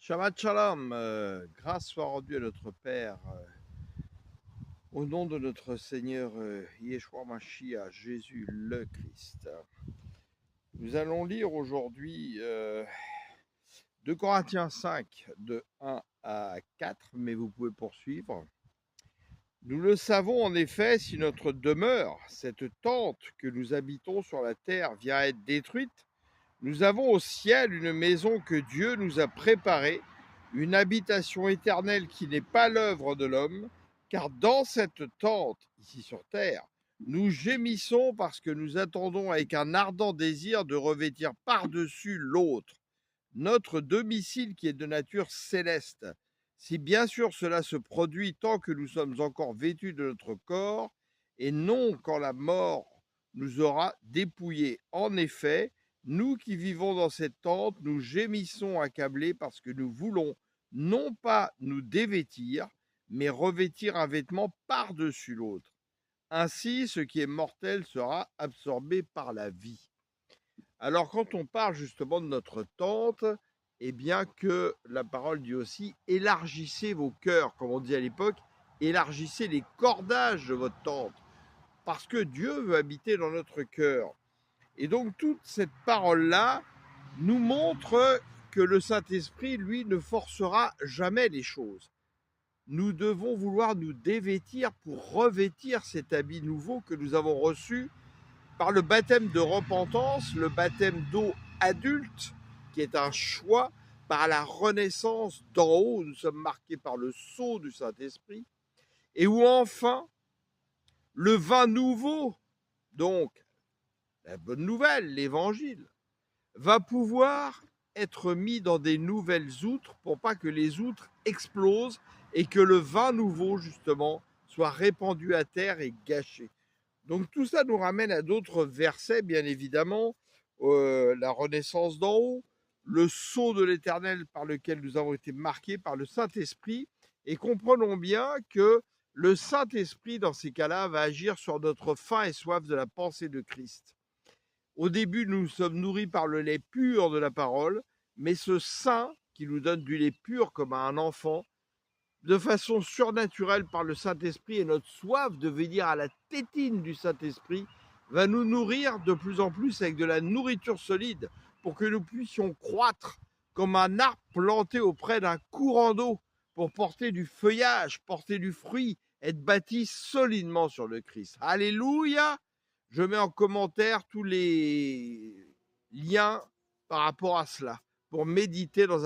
Shabbat Shalom, grâce soit rendue à notre Père, au nom de notre Seigneur Yeshua Mashiach, Jésus le Christ. Nous allons lire aujourd'hui 2 Corinthiens 5, de 1 à 4, mais vous pouvez poursuivre. Nous le savons en effet, si notre demeure, cette tente que nous habitons sur la terre, vient à être détruite, nous avons au ciel une maison que Dieu nous a préparée, une habitation éternelle qui n'est pas l'œuvre de l'homme, car dans cette tente, ici sur terre, nous gémissons parce que nous attendons avec un ardent désir de revêtir par-dessus l'autre notre domicile qui est de nature céleste. Si bien sûr cela se produit tant que nous sommes encore vêtus de notre corps, et non quand la mort nous aura dépouillés. En effet, nous qui vivons dans cette tente, nous gémissons accablés parce que nous voulons non pas nous dévêtir, mais revêtir un vêtement par-dessus l'autre. Ainsi, ce qui est mortel sera absorbé par la vie. Alors, quand on parle justement de notre tente, eh bien que la parole dit aussi, élargissez vos cœurs, comme on dit à l'époque, élargissez les cordages de votre tente, parce que Dieu veut habiter dans notre cœur. Et donc, toute cette parole-là nous montre que le Saint-Esprit, lui, ne forcera jamais les choses. Nous devons vouloir nous dévêtir pour revêtir cet habit nouveau que nous avons reçu par le baptême de repentance, le baptême d'eau adulte, qui est un choix, par la renaissance d'en haut, nous sommes marqués par le sceau du Saint-Esprit, et où enfin, le vin nouveau, donc la bonne nouvelle, l'évangile, va pouvoir être mis dans des nouvelles outres pour pas que les outres explosent et que le vin nouveau, justement, soit répandu à terre et gâché. Donc tout ça nous ramène à d'autres versets, bien évidemment, la renaissance d'en haut, le sceau de l'Éternel par lequel nous avons été marqués par le Saint-Esprit, et comprenons bien que le Saint-Esprit, dans ces cas-là, va agir sur notre faim et soif de la pensée de Christ. Au début, nous sommes nourris par le lait pur de la parole, mais ce sein qui nous donne du lait pur comme à un enfant, de façon surnaturelle par le Saint-Esprit, et notre soif de venir à la tétine du Saint-Esprit va nous nourrir de plus en plus avec de la nourriture solide pour que nous puissions croître comme un arbre planté auprès d'un courant d'eau pour porter du feuillage, porter du fruit, être bâti solidement sur le Christ. Alléluia! Je mets en commentaire tous les liens par rapport à cela pour méditer dans